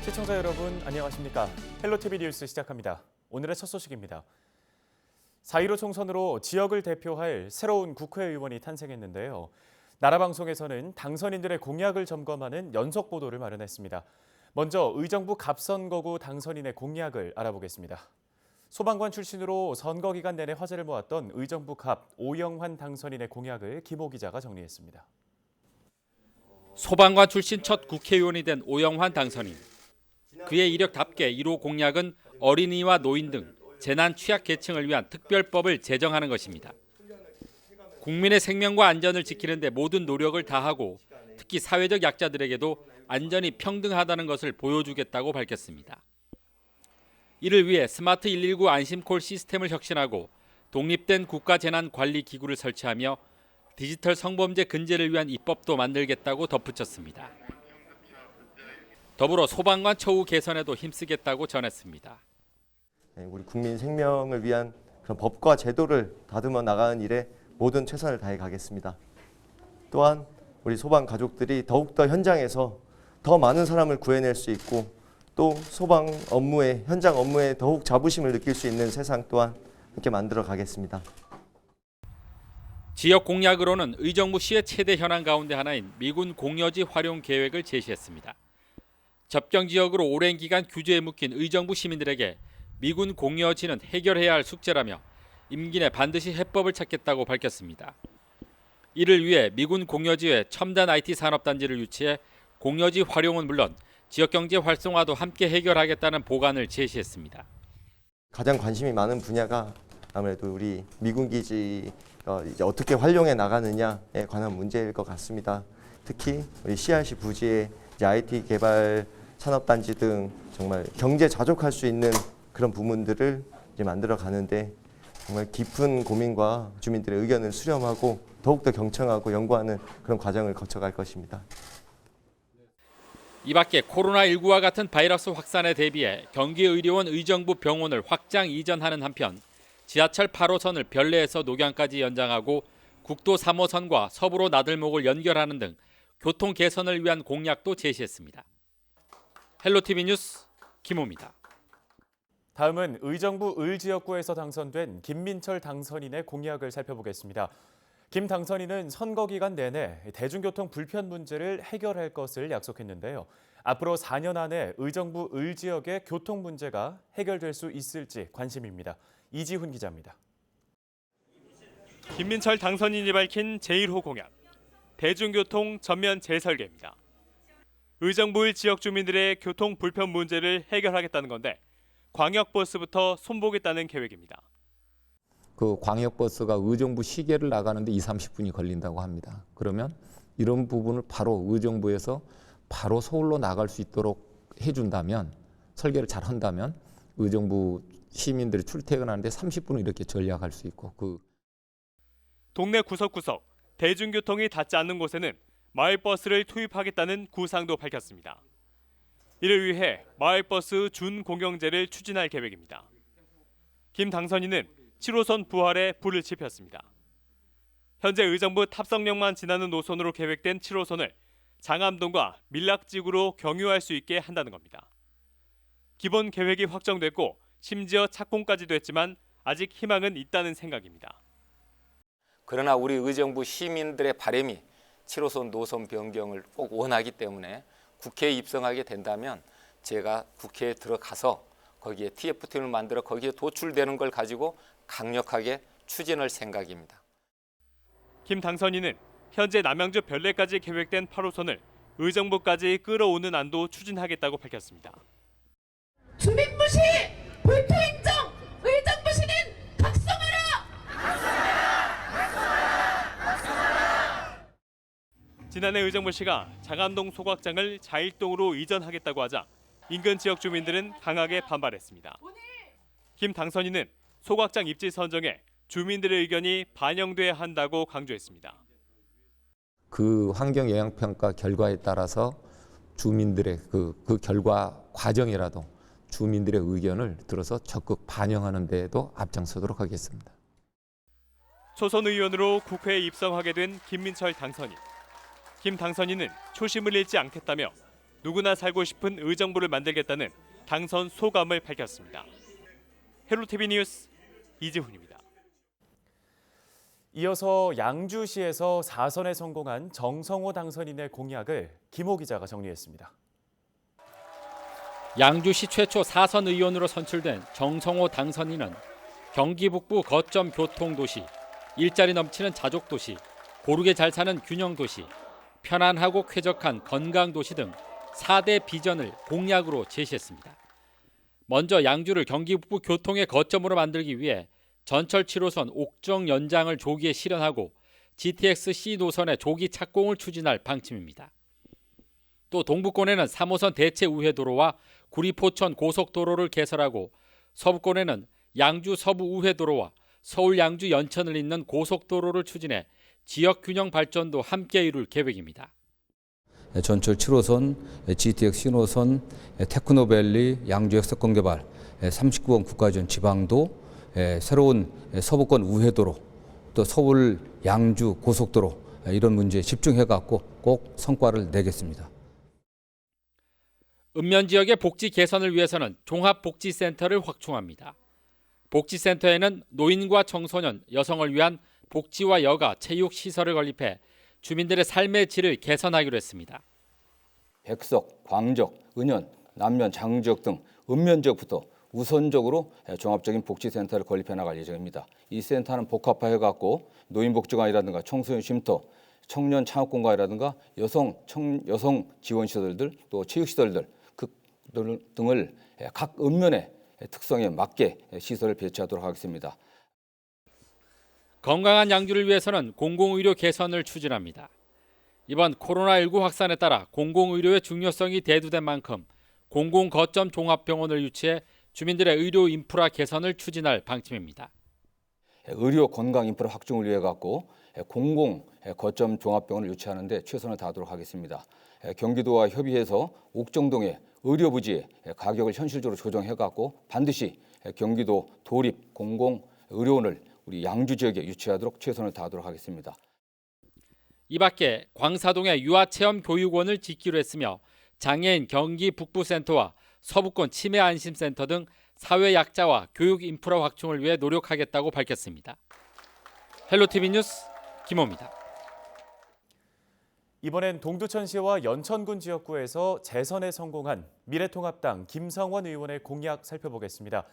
시청자 여러분 안녕하십니까? 헬로티비 뉴스 시작합니다. 오늘의 첫 소식입니다. 4.15 총선으로 지역을 대표할 새로운 국회의원이 탄생했는데요. 나라방송에서는 당선인들의 공약을 점검하는 연속 보도를 마련했습니다. 먼저 의정부 갑선거구 당선인의 공약을 알아보겠습니다. 소방관 출신으로 선거 기간 내내 화제를 모았던 의정부 갑 오영환 당선인의 공약을 김호 기자가 정리했습니다. 소방관 출신 첫 국회의원이 된 오영환 당선인. 그의 이력답게 1호 공약은 어린이와 노인 등 재난 취약 계층을 위한 특별법을 제정하는 것입니다. 국민의 생명과 안전을 지키는 데 모든 노력을 다하고 특히 사회적 약자들에게도 안전이 평등하다는 것을 보여주겠다고 밝혔습니다. 이를 위해 스마트 119 안심콜 시스템을 혁신하고 독립된 국가재난관리기구를 설치하며 디지털 성범죄 근제를 위한 입법도 만들겠다고 덧붙였습니다. 더불어 소방관 처우 개선에도 힘쓰겠다고 전했습니다. 우리 국민 생명을 위한 그런 법과 제도를 다듬어 나가는 일에 모든 최선을 다해 가겠습니다. 또한 우리 소방 가족들이 더욱더 현장에서 더 많은 사람을 구해낼 수 있고 또 소방 업무에 현장 업무에 더욱 자부심을 느낄 수 있는 세상 또한 함께 만들어 가겠습니다. 지역 공약으로는 의정부시의 최대 현안 가운데 하나인 미군 공여지 활용 계획을 제시했습니다. 접경 지역으로 오랜 기간 규제에 묶인 의정부 시민들에게 미군 공여지는 해결해야 할 숙제라며 임기 내 반드시 해법을 찾겠다고 밝혔습니다. 이를 위해 미군 공여지에 첨단 IT 산업단지를 유치해 공여지 활용은 물론 지역경제 활성화도 함께 해결하겠다는 보관을 제시했습니다. 가장 관심이 많은 분야가 아무래도 우리 미군 기지 이제 어떻게 활용해 나가느냐에 관한 문제일 것 같습니다. 특히 우리 CRC 부지의 이제 IT 개발 산업단지 등 정말 경제 자족할 수 있는 그런 부문들을 이제 만들어 가는데 정말 깊은 고민과 주민들의 의견을 수렴하고 더욱더 경청하고 연구하는 그런 과정을 거쳐갈 것입니다. 이 밖에 코로나19와 같은 바이러스 확산에 대비해 경기의료원 의정부 병원을 확장 이전하는 한편 지하철 8호선을 별내에서 녹양까지 연장하고 국도 3호선과 서부로 나들목을 연결하는 등 교통 개선을 위한 공약도 제시했습니다. 헬로티비 뉴스 김호입니다. 다음은 의정부 을지역구에서 당선된 김민철 당선인의 공약을 살펴보겠습니다. 김 당선인은 선거 기간 내내 대중교통 불편 문제를 해결할 것을 약속했는데요. 앞으로 4년 안에 의정부 을지역의 교통 문제가 해결될 수 있을지 관심입니다. 이지훈 기자입니다. 김민철 당선인이 밝힌 제1호 공약, 대중교통 전면 재설계입니다. 의정부 을 지역 주민들의 교통 불편 문제를 해결하겠다는 건데 광역버스부터 손보겠다는 계획입니다. 그 광역버스가 의정부 시계를 나가는데 20-30분이 걸린다고 합니다. 그러면 이런 부분을 바로 의정부에서 바로 서울로 나갈 수 있도록 해준다면, 설계를 잘 한다면 의정부 시민들이 출퇴근하는데 30분을 이렇게 절약할 수 있고 동네 구석구석 대중교통이 닿지 않는 곳에는 마을버스를 투입하겠다는 구상도 밝혔습니다. 이를 위해 마을버스 준공영제를 추진할 계획입니다. 김 당선인은 7호선 부활에 불을 지폈습니다. 현재 의정부 탑성역만 지나는 노선으로 계획된 7호선을 장암동과 밀락지구로 경유할 수 있게 한다는 겁니다. 기본 계획이 확정됐고 심지어 착공까지도 했지만 아직 희망은 있다는 생각입니다. 그러나 우리 의정부 시민들의 바람이 7호선 노선 변경을 꼭 원하기 때문에 국회에 입성하게 된다면 제가 국회에 들어가서 거기에 TF팀을 만들어 거기에 도출되는 걸 가지고 강력하게 추진할 생각입니다. 김 당선인은 현재 남양주 별내까지 계획된 8호선을 의정부까지 끌어오는 안도 추진하겠다고 밝혔습니다. 주민무시, 불토인정, 의정부시는 각성하라! 지난해 의정부시가 장암동 소각장을 자일동으로 이전하겠다고 하자 인근 지역 주민들은 강하게 반발했습니다. 김 당선인은 소각장 입지 선정에 주민들의 의견이 반영돼야 한다고 강조했습니다. 그 환경영향평가 결과에 따라서 주민들의 그 결과 과정이라도 주민들의 의견을 들어서 적극 반영하는 데에도 앞장서도록 하겠습니다. 초선 의원으로 국회에 입성하게 된 김민철 당선인. 김 당선인은 초심을 잃지 않겠다며 누구나 살고 싶은 의정부를 만들겠다는 당선 소감을 밝혔습니다. 헬로티비 뉴스 이재훈입니다. 이어서 양주시에서 4선에 성공한 정성호 당선인의 공약을 김호 기자가 정리했습니다. 양주시 최초 4선 의원으로 선출된 정성호 당선인은 경기 북부 거점 교통도시, 일자리 넘치는 자족도시, 고르게 잘 사는 균형도시, 편안하고 쾌적한 건강도시 등 4대 비전을 공약으로 제시했습니다. 먼저 양주를 경기 북부 교통의 거점으로 만들기 위해 전철 7호선 옥정 연장을 조기에 실현하고 GTX-C 노선의 조기 착공을 추진할 방침입니다. 또 동부권에는 3호선 대체 우회도로와 구리포천 고속도로를 개설하고 서부권에는 양주 서부 우회도로와 서울 양주 연천을 잇는 고속도로를 추진해 지역 균형 발전도 함께 이룰 계획입니다. 전철 7호선, GTX 신호선, 테크노밸리, 양주 역세권 개발, 39번 국가지원 지방도, 새로운 서부권 우회도로, 또 서울 양주 고속도로 이런 문제에 집중해갖고 꼭 성과를 내겠습니다. 읍면 지역의 복지 개선을 위해서는 종합복지센터를 확충합니다. 복지센터에는 노인과 청소년, 여성을 위한 복지와 여가, 체육 시설을 건립해 주민들의 삶의 질을 개선하기로 했습니다. 백석, 광적, 은연, 남면, 장지역 등 읍면 지역부터 우선적으로 종합적인 복지센터를 건립해 나갈 예정입니다. 이 센터는 복합화해갖고 노인복지관이라든가 청소년 쉼터, 청년 창업공간이라든가 여성 지원 시설들, 또 체육 시설들 등을 각 읍면의 특성에 맞게 시설을 배치하도록 하겠습니다. 건강한 양주를 위해서는 공공의료 개선을 추진합니다. 이번 코로나19 확산에 따라 공공의료의 중요성이 대두된 만큼 공공거점 종합병원을 유치해 주민들의 의료 인프라 개선을 추진할 방침입니다. 의료 건강 인프라 확충을 위해 갖고 공공 거점 종합병원을 유치하는 데 최선을 다하도록 하겠습니다. 경기도와 협의해서 옥정동의 의료 부지의 가격을 현실적으로 조정해 갖고 반드시 경기도 도립 공공 의료원을 우리 양주 지역에 유치하도록 최선을 다하도록 하겠습니다. 이 밖에 광사동의 유아체험교육원을 짓기로 했으며 장애인 경기 북부센터와 서부권 치매안심센터 등 사회약자와 교육 인프라 확충을 위해 노력하겠다고 밝혔습니다. 헬로티비 뉴스 김호입니다. 이번엔 동두천시와 연천군 지역구에서 재선에 성공한 미래통합당 김성원 의원의 공약 살펴보겠습니다.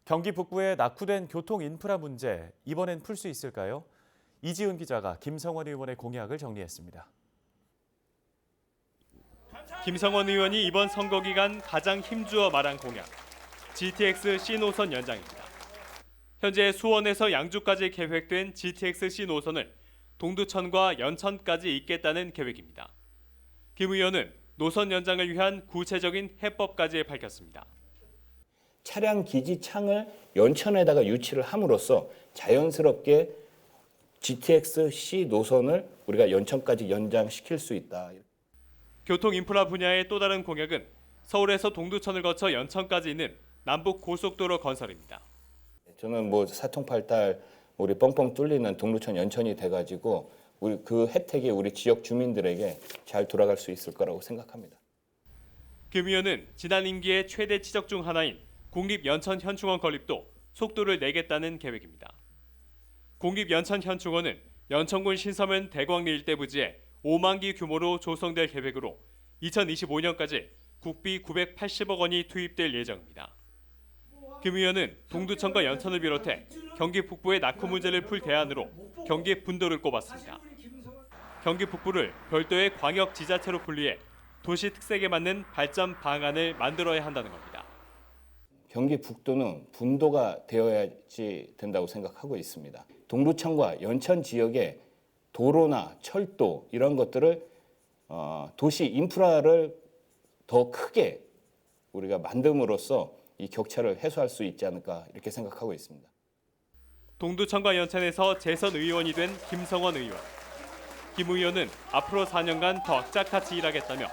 경기 북부의 낙후된 교통 인프라 문제, 이번엔 풀 수 있을까요? 이지은 기자가 김성원 의원의 공약을 정리했습니다. 김성원 의원이 이번 선거 기간 가장 힘주어 말한 공약, GTX-C 노선 연장입니다. 현재 수원에서 양주까지 계획된 GTX-C 노선을 동두천과 연천까지 잇겠다는 계획입니다. 김 의원은 노선 연장을 위한 구체적인 해법까지 밝혔습니다. 차량 기지 창을 연천에다가 유치를 함으로써 자연스럽게 GTX-C 노선을 우리가 연천까지 연장시킬 수 있다. 교통 인프라 분야의 또 다른 공약은 서울에서 동두천을 거쳐 연천까지 있는 남북 고속도로 건설입니다. 저는 사통팔달 우리 뻥뻥 뚫리는 동두천 연천이 돼가지고 우리 그 혜택이 우리 지역 주민들에게 잘 돌아갈 수 있을 거라고 생각합니다. 김 의원은 지난 임기의 최대 치적 중 하나인 국립연천현충원 건립도 속도를 내겠다는 계획입니다. 국립연천현충원은 연천군 신서면 대광리 일대 부지에 5만 기 규모로 조성될 계획으로 2025년까지 국비 980억 원이 투입될 예정입니다. 김 의원은 동두천과 연천을 비롯해 경기 북부의 낙후 문제를 풀 대안으로 경기 분도를 꼽았습니다. 경기 북부를 별도의 광역 지자체로 분리해 도시 특색에 맞는 발전 방안을 만들어야 한다는 겁니다. 경기 북도는 분도가 되어야지 된다고 생각하고 있습니다. 동두천과 연천 지역의 도로나 철도 이런 것들을 도시 인프라를 더 크게 우리가 만듦으로써 이 격차를 해소할 수 있지 않을까 이렇게 생각하고 있습니다. 동두천과 연천에서 재선 의원이 된 김성원 의원. 김 의원은 앞으로 4년간 더 악착같이 일하겠다며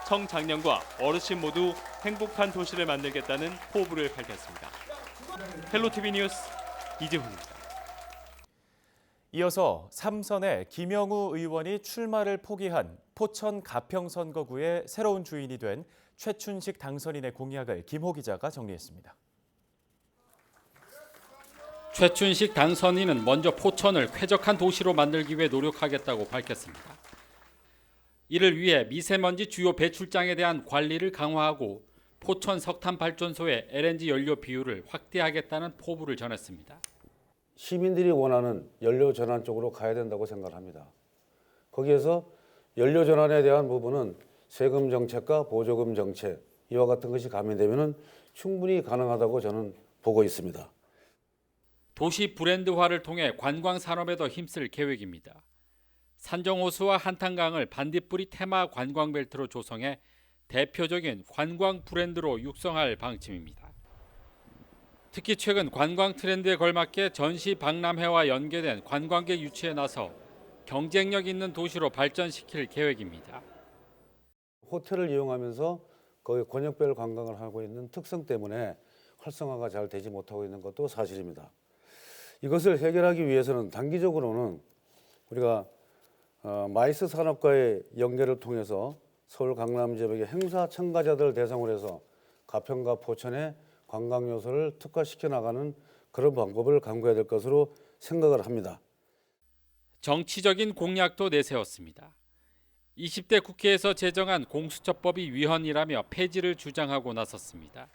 청장년과 어르신 모두 행복한 도시를 만들겠다는 포부를 밝혔습니다. 헬로티비 뉴스 이재훈입니다. 이어서 3선의 김영우 의원이 출마를 포기한 포천 가평 선거구의 새로운 주인이 된 최춘식 당선인의 공약을 김호 기자가 정리했습니다. 최춘식 당선인은 먼저 포천을 쾌적한 도시로 만들기 위해 노력하겠다고 밝혔습니다. 이를 위해 미세먼지 주요 배출장에 대한 관리를 강화하고 포천 석탄발전소의 LNG 연료 비율을 확대하겠다는 포부를 전했습니다. 시민들이 원하는 연료 전환 쪽으로 가야 된다고 생각을 합니다. 거기에서 연료 전환에 대한 부분은 세금 정책과 보조금 정책 이와 같은 것이 가미되면 충분히 가능하다고 저는 보고 있습니다. 도시 브랜드화를 통해 관광 산업에도 힘쓸 계획입니다. 산정호수와 한탄강을 반딧불이 테마 관광벨트로 조성해 대표적인 관광 브랜드로 육성할 방침입니다. 특히 최근 관광 트렌드에 걸맞게 전시 박람회와 연계된 관광객 유치에 나서 경쟁력 있는 도시로 발전시킬 계획입니다. 호텔을 이용하면서 거기 권역별 관광을 하고 있는 특성 때문에 활성화가 잘 되지 못하고 있는 것도 사실입니다. 이것을 해결하기 위해서는 단기적으로는 우리가 마이스 산업과의 연계를 통해서 서울 강남 지역의 행사 참가자들 대상으로 해서 가평과 포천의 관광 요소를 특화시켜 나가는 그런 방법을 강구해야 될 것으로 생각을 합니다. 정치적인 공약도 내세웠습니다. 20대 국회에서 제정한 공수처법이 위헌이라며 폐지를 주장하고 나섰습니다.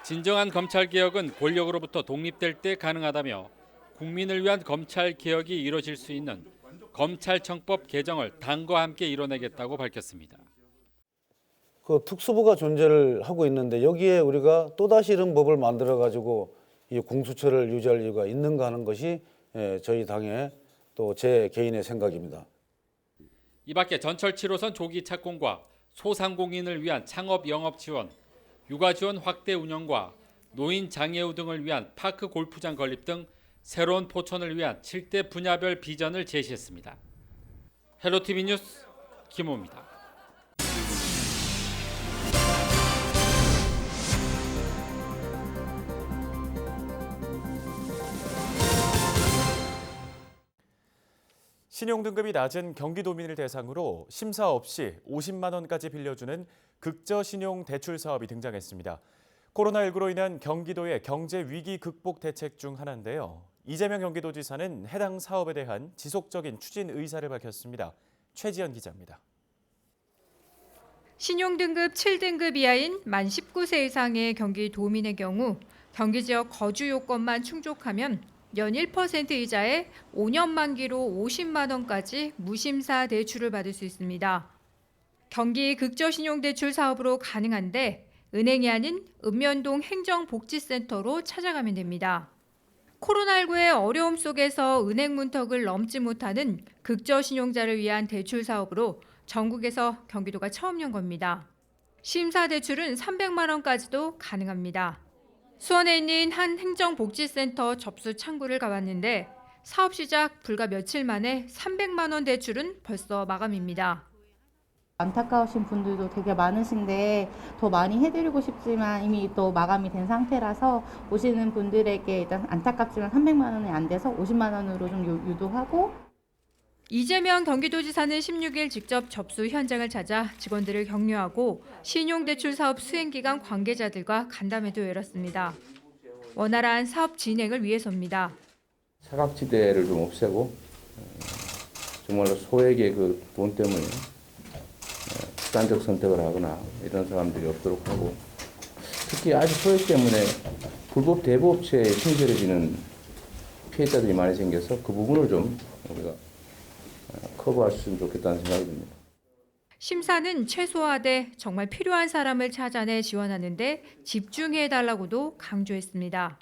진정한 검찰개혁은 권력으로부터 독립될 때 가능하다며 국민을 위한 검찰개혁이 이뤄질 수 있는 검찰청법 개정을 당과 함께 이뤄내겠다고 밝혔습니다. 그 특수부가 존재를 하고 있는데 여기에 우리가 또다시 이런 법을 만들어 가지고 이 공수처를 유지할 이유가 있는가 하는 것이 저희 당의 또 제 개인의 생각입니다. 이 밖에 전철 7호선 조기 착공과 소상공인을 위한 창업 영업 지원, 육아 지원 확대 운영과 노인 장애우 등을 위한 파크 골프장 건립 등 새로운 포천을 위한 7대 분야별 비전을 제시했습니다. 헬로티비 뉴스 김호입니다. 신용등급이 낮은 경기도민을 대상으로 심사 없이 50만 원까지 빌려주는 극저신용대출 사업이 등장했습니다. 코로나19로 인한 경기도의 경제 위기 극복 대책 중 하나인데요. 이재명 경기도지사는 해당 사업에 대한 지속적인 추진 의사를 밝혔습니다. 최지연 기자입니다. 신용등급 7등급 이하인 만 19세 이상의 경기도민의 경우 경기 지역 거주 요건만 충족하면 연 1% 이자에 5년 만기로 50만 원까지 무심사 대출을 받을 수 있습니다. 경기 극저신용대출 사업으로 가능한데 은행이 아닌 읍면동 행정복지센터로 찾아가면 됩니다. 코로나19의 어려움 속에서 은행 문턱을 넘지 못하는 극저신용자를 위한 대출 사업으로 전국에서 경기도가 처음 연 겁니다. 심사 대출은 300만 원까지도 가능합니다. 수원에 있는 한 행정복지센터 접수 창구를 가봤는데 사업 시작 불과 며칠 만에 300만 원 대출은 벌써 마감입니다. 안타까우신 분들도 되게 많으신데 더 많이 해드리고 싶지만 이미 또 마감이 된 상태라서 오시는 분들에게 일단 안타깝지만 300만 원이 안 돼서 50만 원으로 좀 유도하고. 이재명 경기도지사는 16일 직접 접수 현장을 찾아 직원들을 격려하고 신용대출 사업 수행기관 관계자들과 간담회도 열었습니다. 원활한 사업 진행을 위해서입니다. 사각지대를 좀 없애고 정말로 소액의 그 돈 때문에 극단적 선택을 하거나 이런 사람들이 없도록 하고 특히 아주 소액 때문에 불법 대부업체에 신설해지는 피해자들이 많이 생겨서 그 부분을 좀 우리가 커버할 수 있으면 좋겠다는 생각이 듭니다. 심사는 최소화돼 정말 필요한 사람을 찾아내 지원하는 데 집중해달라고도 강조했습니다.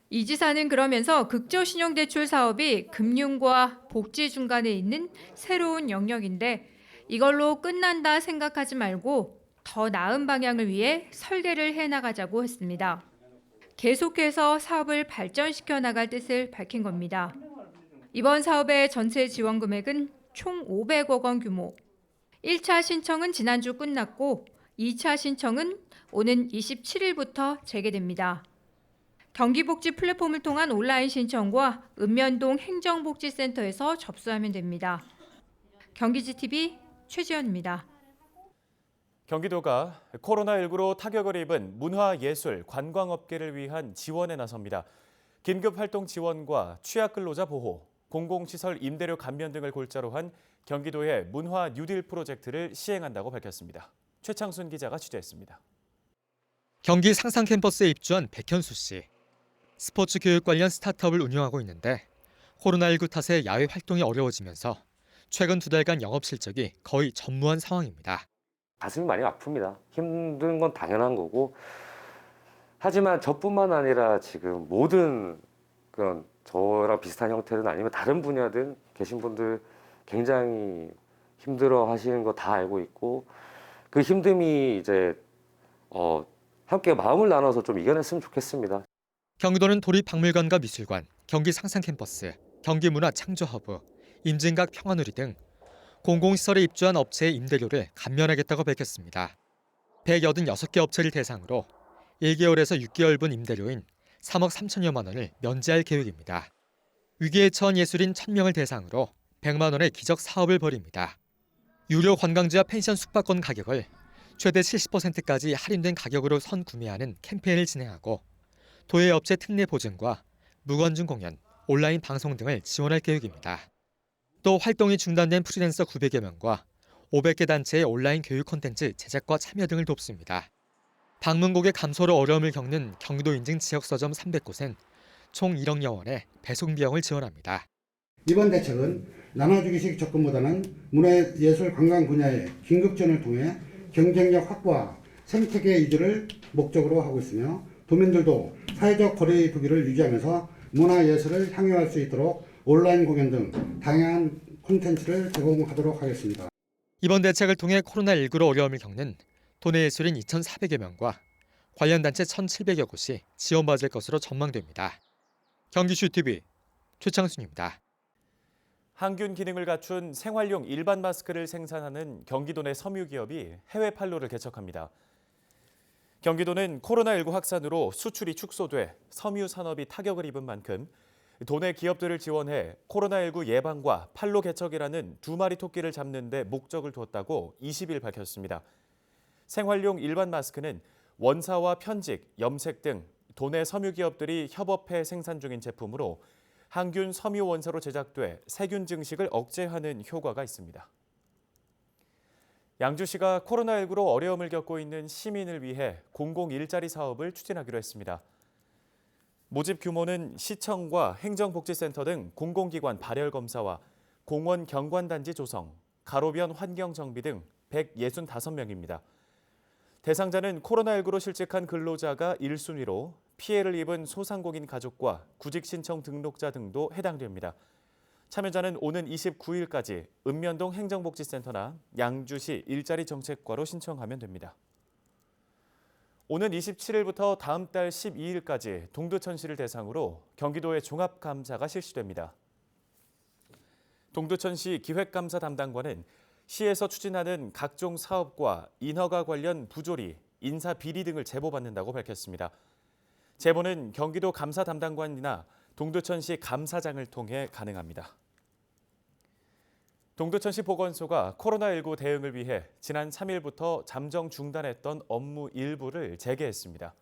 이 지사는 그러면서 극저신용대출 사업이 금융과 복지 중간에 있는 새로운 영역인데 이걸로 끝난다 생각하지 말고 더 나은 방향을 위해 설계를 해나가자고 했습니다. 계속해서 사업을 발전시켜 나갈 뜻을 밝힌 겁니다. 이번 사업의 전체 지원 금액은 총 500억 원 규모. 1차 신청은 지난주 끝났고 2차 신청은 오는 27일부터 재개됩니다. 경기복지 플랫폼을 통한 온라인 신청과 읍면동 행정복지센터에서 접수하면 됩니다. 경기지TV 최지연입니다. 경기도가 코로나19로 타격을 입은 문화예술, 관광업계를 위한 지원에 나섭니다. 긴급활동 지원과 취약근로자 보호, 공공시설 임대료 감면 등을 골자로 한 경기도의 문화 뉴딜 프로젝트를 시행한다고 밝혔습니다. 최창순 기자가 취재했습니다. 경기 상상 캠퍼스에 입주한 백현수 씨. 스포츠 교육 관련 스타트업을 운영하고 있는데 코로나19 탓에 야외 활동이 어려워지면서 최근 2달간 영업 실적이 거의 전무한 상황입니다. 가슴이 많이 아픕니다. 힘든 건 당연한 거고, 하지만 저뿐만 아니라 지금 모든 그런 저랑 비슷한 형태든 아니면 다른 분야든 계신 분들 굉장히 힘들어 하시는 거 다 알고 있고, 그 힘듦이 이제 함께 마음을 나눠서 좀 이겨냈으면 좋겠습니다. 경기도는 도립박물관과 미술관, 경기 상상 캠퍼스, 경기문화 창조허브, 임진각 평화누리 등 공공시설에 입주한 업체의 임대료를 감면하겠다고 밝혔습니다. 186개 업체를 대상으로 1개월에서 6개월분 임대료인 3억 3천여만 원을 면제할 계획입니다. 위기에 처한 예술인 1,000명을 대상으로 100만 원의 기적 사업을 벌입니다. 유료 관광지와 펜션 숙박권 가격을 최대 70%까지 할인된 가격으로 선구매하는 캠페인을 진행하고 도외 업체 특례 보증과 무관중 공연, 온라인 방송 등을 지원할 계획입니다. 또 활동이 중단된 프리랜서 900여 명과 500개 단체의 온라인 교육 콘텐츠 제작과 참여 등을 돕습니다. 방문국의 감소로 어려움을 겪는 경기도 인증 지역 서점 300곳엔 총 1억여 원의 배송 비용을 지원합니다. 이번 대책은 나눠주기식 접근보다는 문화예술 관광 분야의 긴급 지원을 통해 경쟁력 확보와 생태계 유지를 목적으로 하고 있으며 도민들도 사회적 거리 두기를 유지하면서 문화예술을 향유할 수 있도록 온라인 공연 등 다양한 콘텐츠를 제공하도록 하겠습니다. 이번 대책을 통해 코로나19로 어려움을 겪는 도내 예술인 2,400여 명과 관련 단체 1,700여 곳이 지원받을 것으로 전망됩니다. 경기슈TV 최창순입니다. 항균 기능을 갖춘 생활용 일반 마스크를 생산하는 경기도 내 섬유 기업이 해외 판로를 개척합니다. 경기도는 코로나19 확산으로 수출이 축소돼 섬유 산업이 타격을 입은 만큼 도내 기업들을 지원해 코로나19 예방과 판로 개척이라는 2마리 토끼를 잡는 데 목적을 두었다고 20일 밝혔습니다. 생활용 일반 마스크는 원사와 편직, 염색 등 도내 섬유 기업들이 협업해 생산 중인 제품으로 항균 섬유 원사로 제작돼 세균 증식을 억제하는 효과가 있습니다. 양주시가 코로나19로 어려움을 겪고 있는 시민을 위해 공공 일자리 사업을 추진하기로 했습니다. 모집 규모는 시청과 행정복지센터 등 공공기관 발열검사와 공원 경관단지 조성, 가로변 환경정비 등 165명입니다. 대상자는 코로나19로 실직한 근로자가 1순위로 피해를 입은 소상공인 가족과 구직 신청 등록자 등도 해당됩니다. 참여자는 오는 29일까지 읍면동 행정복지센터나 양주시 일자리정책과로 신청하면 됩니다. 오는 27일부터 다음 달 12일까지 동두천시를 대상으로 경기도의 종합감사가 실시됩니다. 동두천시 기획감사 담당관은 시에서 추진하는 각종 사업과 인허가 관련 부조리, 인사 비리 등을 제보받는다고 밝혔습니다. 제보는 경기도 감사 담당관이나 동두천시 감사장을 통해 가능합니다. 동두천시 보건소가 코로나19 대응을 위해 지난 3일부터 잠정 중단했던 업무 일부를 재개했습니다.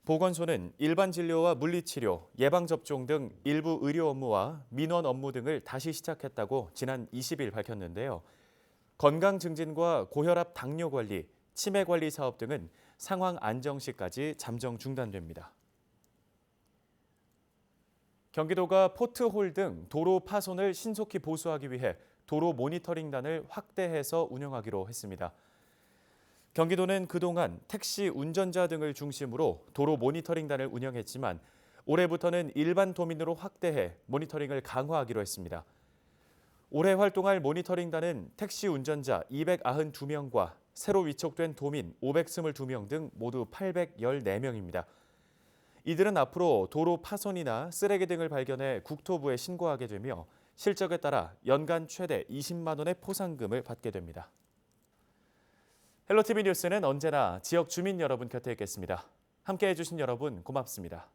보건소는 일반 진료와 물리치료, 예방접종 등 일부 의료 업무와 민원 업무 등을 다시 시작했다고 지난 20일 밝혔는데요. 건강 증진과 고혈압 당뇨 관리, 치매 관리 사업 등은 상황 안정 시까지 잠정 중단됩니다. 경기도가 포트홀 등 도로 파손을 신속히 보수하기 위해 도로 모니터링단을 확대해서 운영하기로 했습니다. 경기도는 그동안 택시 운전자 등을 중심으로 도로 모니터링단을 운영했지만 올해부터는 일반 도민으로 확대해 모니터링을 강화하기로 했습니다. 올해 활동할 모니터링단은 택시 운전자 292명과 새로 위촉된 도민 522명 등 모두 814명입니다. 이들은 앞으로 도로 파손이나 쓰레기 등을 발견해 국토부에 신고하게 되며 실적에 따라 연간 최대 20만 원의 포상금을 받게 됩니다. 헬로티비 뉴스는 언제나 지역 주민 여러분 곁에 있겠습니다. 함께해 주신 여러분 고맙습니다.